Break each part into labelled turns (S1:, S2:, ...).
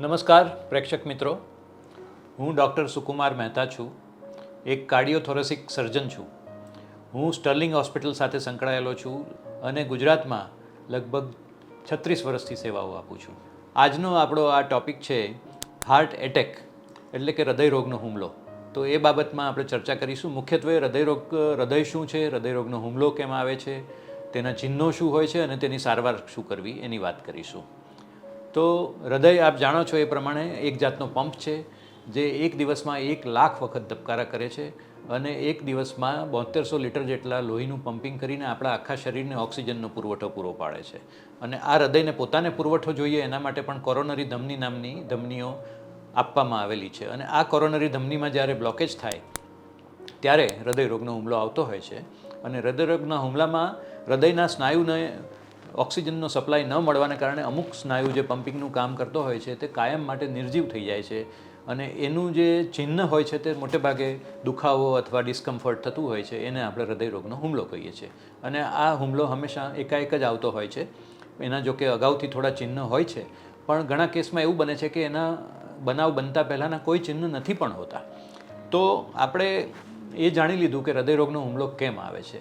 S1: નમસ્કાર પ્રેક્ષક મિત્રો, હું ડૉક્ટર સુકુમાર મહેતા છું, એક કાર્ડિયોથોરેસિક સર્જન છું. હું સ્ટર્લિંગ હોસ્પિટલ સાથે સંકળાયેલો છું અને ગુજરાતમાં લગભગ 36 વર્ષથી સેવાઓ આપું છું. આજનો આપણો આ ટૉપિક છે હાર્ટ એટેક એટલે કે હૃદયરોગનો હુમલો. તો એ બાબતમાં આપણે ચર્ચા કરીશું. મુખ્યત્વે હૃદય શું છે, હૃદયરોગનો હુમલો કેમ આવે છે, તેના ચિહ્નો શું હોય છે અને તેની સારવાર શું કરવી એની વાત કરીશું. તો હૃદય આપ જાણો છો એ પ્રમાણે એક જાતનો પંપ છે જે એક દિવસમાં 1 લાખ વખત ધબકારા કરે છે અને એક દિવસમાં 7200 લીટર જેટલા લોહીનું પમ્પિંગ કરીને આપણા આખા શરીરને ઓક્સિજનનો પુરવઠો પૂરો પાડે છે. અને આ હૃદયને પોતાને પુરવઠો જોઈએ એના માટે પણ કોરોનરી ધમની નામની ધમનીઓ આપવામાં આવેલી છે. અને આ કોરોનરી ધમનીમાં જ્યારે બ્લોકેજ થાય ત્યારે હૃદયરોગનો હુમલો આવતો હોય છે. અને હૃદયરોગના હુમલામાં હૃદયના સ્નાયુને ઓક્સિજનનો સપ્લાય ન મળવાને કારણે અમુક સ્નાયુ જે પમ્પિંગનું કામ કરતો હોય છે તે કાયમ માટે નિર્જીવ થઈ જાય છે. અને એનું જે ચિહ્ન હોય છે તે મોટે ભાગે દુખાવો અથવા ડિસ્કમ્ફર્ટ થતું હોય છે, એને આપણે હૃદયરોગનો હુમલો કહીએ છીએ. અને આ હુમલો હંમેશા એકાએક જ આવતો હોય છે. એના જોકે અગાઉથી થોડા ચિહ્ન હોય છે, પણ ઘણા કેસમાં એવું બને છે કે એના બનાવ બનતા પહેલાંના કોઈ ચિહ્ન નથી પણ હોતા. તો આપણે એ જાણી લીધું કે હૃદયરોગનો હુમલો કેમ આવે છે.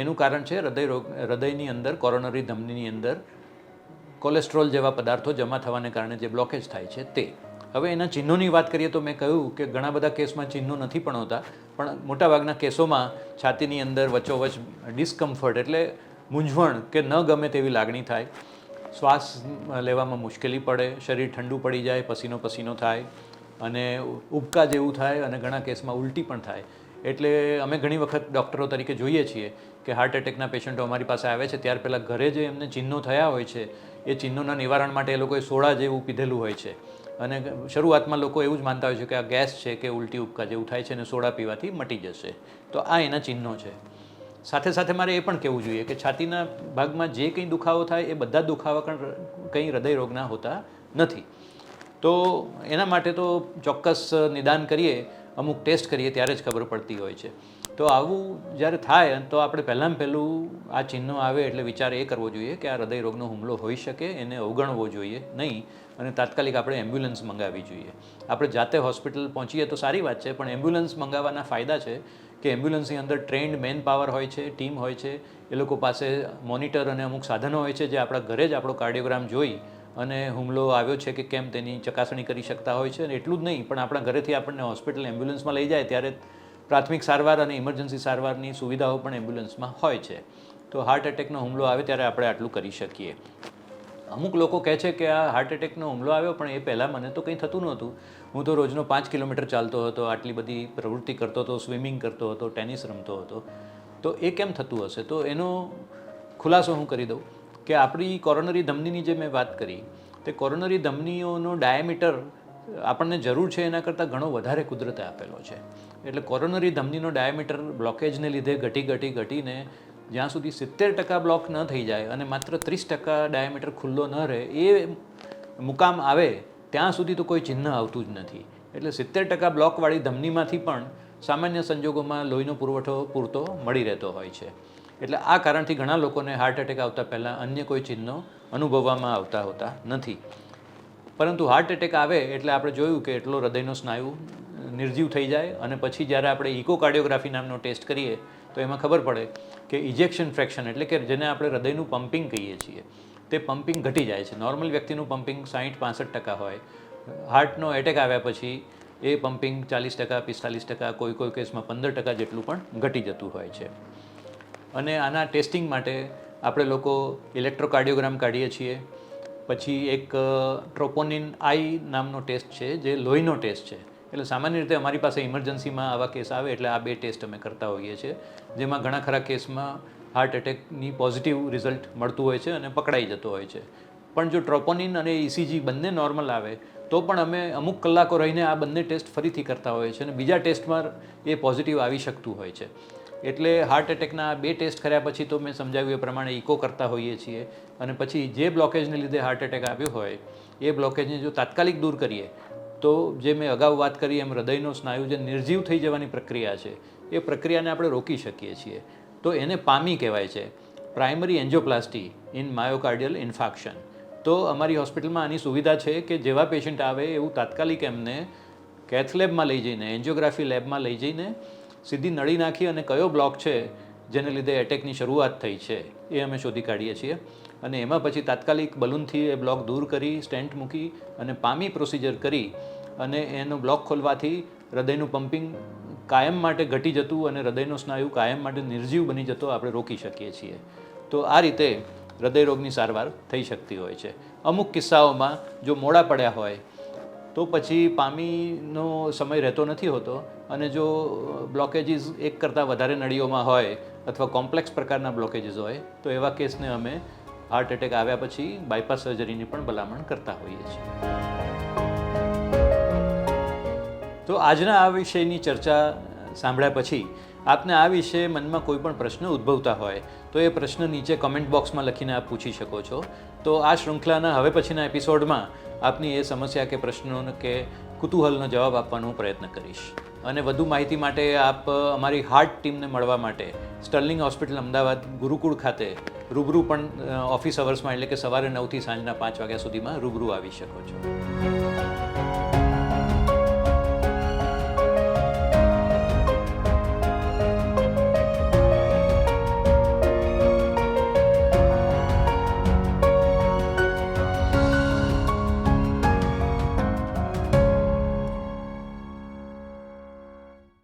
S1: એનું કારણ છે હૃદયની અંદર કોરોનરી ધમનીની અંદર કોલેસ્ટ્રોલ જેવા પદાર્થો જમા થવાને કારણે જે બ્લોકેજ થાય છે તે. હવે એના ચિહ્નોની વાત કરીએ તો મેં કહ્યું કે ઘણા બધા કેસમાં ચિહ્નો નથી પણ હોતા, પણ મોટાભાગના કેસોમાં છાતીની અંદર વચ્ચોવચ ડિસ્કમ્ફર્ટ એટલે મૂંઝવણ કે ન ગમે તેવી લાગણી થાય, શ્વાસ લેવામાં મુશ્કેલી પડે, શરીર ઠંડુ પડી જાય, પસીનો પસીનો થાય અને ઉબકા જેવું થાય અને ઘણા કેસમાં ઉલટી પણ થાય. એટલે અમે ઘણી વખત ડૉક્ટરો તરીકે જોઈએ છીએ કે હાર્ટ એટેકના પેશન્ટો અમારી પાસે આવે છે ત્યાર પહેલાં ઘરે જે એમને ચિહ્નો થયા હોય છે એ ચિહ્નોના નિવારણ માટે એ લોકોએ સોડા જેવું પીધેલું હોય છે. અને શરૂઆતમાં લોકો એવું જ માનતા હોય છે કે આ ગેસ છે કે ઉલટી ઉપકા જેવું થાય છે અને સોડા પીવાથી મટી જશે. તો આ એના ચિહ્નો છે. સાથે સાથે મારે એ પણ કહેવું જોઈએ કે છાતીના ભાગમાં જે કંઈ દુખાવો થાય એ બધા દુખાવા કંઈ હૃદયરોગના હોતા નથી. તો એના માટે તો ચોક્કસ નિદાન કરીએ, અમુક ટેસ્ટ કરીએ ત્યારે જ ખબર પડતી હોય છે. તો આવું જ્યારે થાય તો આપણે પહેલાં આ ચિહ્નો આવે એટલે વિચાર એ કરવો જોઈએ કે આ હૃદયરોગનો હુમલો હોઈ શકે, એને અવગણવો જોઈએ નહીં અને તાત્કાલિક આપણે એમ્બ્યુલન્સ મંગાવવી જોઈએ. આપણે જાતે હોસ્પિટલ પહોંચીએ તો સારી વાત છે, પણ એમ્બ્યુલન્સ મંગાવવાના ફાયદા છે કે એમ્બ્યુલન્સની અંદર ટ્રેન્ડ મેન પાવર હોય છે, ટીમ હોય છે, એ લોકો પાસે મોનિટર અને અમુક સાધનો હોય છે જે આપણા ઘરે જ આપણો કાર્ડિયોગ્રામ જોઈ અને હુમલો આવ્યો છે કે કેમ તેની ચકાસણી કરી શકતા હોય છે. અને એટલું જ નહીં, પણ આપણા ઘરેથી આપણને હોસ્પિટલ એમ્બ્યુલન્સમાં લઈ જાય ત્યારે પ્રાથમિક સારવાર અને ઇમરજન્સી સારવારની સુવિધાઓ પણ એમ્બ્યુલન્સમાં હોય છે. તો હાર્ટ એટેકનો હુમલો આવે ત્યારે આપણે આટલું કરી શકીએ. અમુક લોકો કહે છે કે આ હાર્ટ એટેકનો હુમલો આવ્યો પણ એ પહેલાં મને તો કંઈ થતું નહોતું, હું તો રોજનો 5 કિલોમીટર ચાલતો હતો, આટલી બધી પ્રવૃત્તિ કરતો હતો, સ્વિમિંગ કરતો હતો, ટેનિસ રમતો હતો, તો એ કેમ થતું હશે? તો એનો ખુલાસો હું કરી દઉં કે આપણી કોરોનરી ધમનીની જે મેં વાત કરી તે કોરોનરી ધમનીઓનો ડાયામીટર આપણને જરૂર છે એના કરતાં ઘણો વધારે કુદરતે આપેલો છે. એટલે કોરોનરી ધમનીનો ડાયામીટર બ્લોકેજને લીધે ઘટીને જ્યાં સુધી 70% બ્લોક ન થઈ જાય અને માત્ર 30% ડાયામીટર ખુલ્લો ન રહે એ મુકામ આવે ત્યાં સુધી તો કોઈ ચિહ્ન આવતું જ નથી. એટલે 70% બ્લોકવાળી ધમનીમાંથી પણ સામાન્ય સંજોગોમાં લોહીનો પુરવઠો પૂરતો મળી રહેતો હોય છે. એટલે આ કારણથી ઘણા લોકોને હાર્ટ એટેક આવતા પહેલાં અન્ય કોઈ ચિહ્નો અનુભવવામાં આવતા હોતા નથી. પરંતુ હાર્ટ એટેક આવે એટલે આપણે જોયું કે એટલો હૃદયનો સ્નાયુ નિર્જીવ થઈ જાય અને પછી જ્યારે આપણે ઇકોકાર્ડિયોગ્રાફી નામનો ટેસ્ટ કરીએ તો એમાં ખબર પડે કે ઇજેક્શન ફ્રેક્શન એટલે કે જેને આપણે હૃદયનું પમ્પિંગ કહીએ છીએ તે પમ્પિંગ ઘટી જાય છે. નોર્મલ વ્યક્તિનું પમ્પિંગ 60-65% હોય, હાર્ટનો એટેક આવ્યા પછી એ પમ્પિંગ 40%, 45%, કોઈ કેસમાં 15% જેટલું પણ ઘટી જતું હોય છે. અને આના ટેસ્ટિંગ માટે આપણે લોકો ઇલેક્ટ્રોકાર્ડિયોગ્રામ કાઢીએ છીએ. પછી એક ટ્રોપોનિન આઈ નામનો ટેસ્ટ છે જે લોહીનો ટેસ્ટ છે. એટલે સામાન્ય રીતે અમારી પાસે ઇમરજન્સીમાં આવા કેસ આવે એટલે આ 2 ટેસ્ટ અમે કરતા હોઈએ છીએ, જેમાં ઘણા ખરા કેસમાં હાર્ટ એટેકની પોઝિટિવ રિઝલ્ટ મળતું હોય છે અને પકડાઈ જતો હોય છે. પણ જો ટ્રોપોનિન અને ઇસીજી બંને નોર્મલ આવે તો પણ અમે અમુક કલાકો રહીને આ બંને ટેસ્ટ ફરીથી કરતા હોઈએ છીએ અને બીજા ટેસ્ટમાં એ પોઝિટિવ આવી શકતું હોય છે. એટલે હાર્ટ એટેકના 2 ટેસ્ટ કર્યા પછી તો મેં સમજાવ્યું એ પ્રમાણે ઇકો કરતા હોઈએ છીએ અને પછી જે બ્લોકેજને લીધે હાર્ટ એટેક આવ્યો હોય એ બ્લોકેજને જો તાત્કાલિક દૂર કરીએ તો જે મેં અગાઉ વાત કરી એમ હૃદયનો સ્નાયુ જે નિર્જીવ થઈ જવાની પ્રક્રિયા છે એ પ્રક્રિયાને આપણે રોકી શકીએ છીએ. તો એને પામી કહેવાય છે, પ્રાઇમરી એન્જિયોપ્લાસ્ટી ઇન માયોકાર્ડિયલ ઇન્ફાર્ક્શન. તો અમારી હોસ્પિટલમાં આની સુવિધા છે કે જેવા પેશન્ટ આવે એવું તાત્કાલિક એમને કેથ લેબમાં લઈ જઈને, એન્જિયોગ્રાફી લેબમાં લઈ જઈને સીધી નળી નાખી અને કયો બ્લોક છે જેને લીધે એટેકની શરૂઆત થઈ છે એ અમે શોધી કાઢીએ છીએ. અને એમાં પછી તાત્કાલિક બલૂનથી એ બ્લોક દૂર કરી, સ્ટેન્ટ મૂકી અને પામી પ્રોસિજર કરી અને એનો બ્લોક ખોલવાથી હૃદયનું પમ્પિંગ કાયમ માટે ઘટી જતું અને હૃદયનો સ્નાયુ કાયમ માટે નિર્જીવ બની જતો આપણે રોકી શકીએ છીએ. તો આ રીતે હૃદયરોગની સારવાર થઈ શકતી હોય છે. અમુક કિસ્સાઓમાં જો મોડા પડ્યા હોય તો પછી પામીનો સમય રહેતો નથી હોતો અને જો બ્લોકેજીસ એક કરતાં વધારે નળીઓમાં હોય અથવા કોમ્પ્લેક્સ પ્રકારના બ્લોકેજીસ હોય તો એવા કેસને અમે હાર્ટ એટેક આવ્યા પછી બાયપાસ સર્જરીની પણ ભલામણ કરતા હોઈએ છીએ. તો આજના આ વિષયની ચર્ચા સાંભળ્યા પછી આપને આ વિશે મનમાં કોઈ પણ પ્રશ્ન ઉદ્ભવતા હોય તો એ પ્રશ્ન નીચે કમેન્ટ બોક્સમાં લખીને આપ પૂછી શકો છો. તો આ શૃંખલાના હવે પછીના એપિસોડમાં આપની એ સમસ્યા કે પ્રશ્નોનો કે કુતૂહલનો જવાબ આપવાનો પ્રયત્ન કરીશ. અને વધુ માહિતી માટે આપ અમારી હાર્ટ ટીમને મળવા માટે સ્ટર્લિંગ હોસ્પિટલ અમદાવાદ ગુરુકુળ ખાતે રૂબરૂ પણ ઓફિસ અવર્સમાં એટલે કે સવારે 9 થી સાંજના 5 વાગ્યા સુધીમાં રૂબરૂ આવી શકો છો.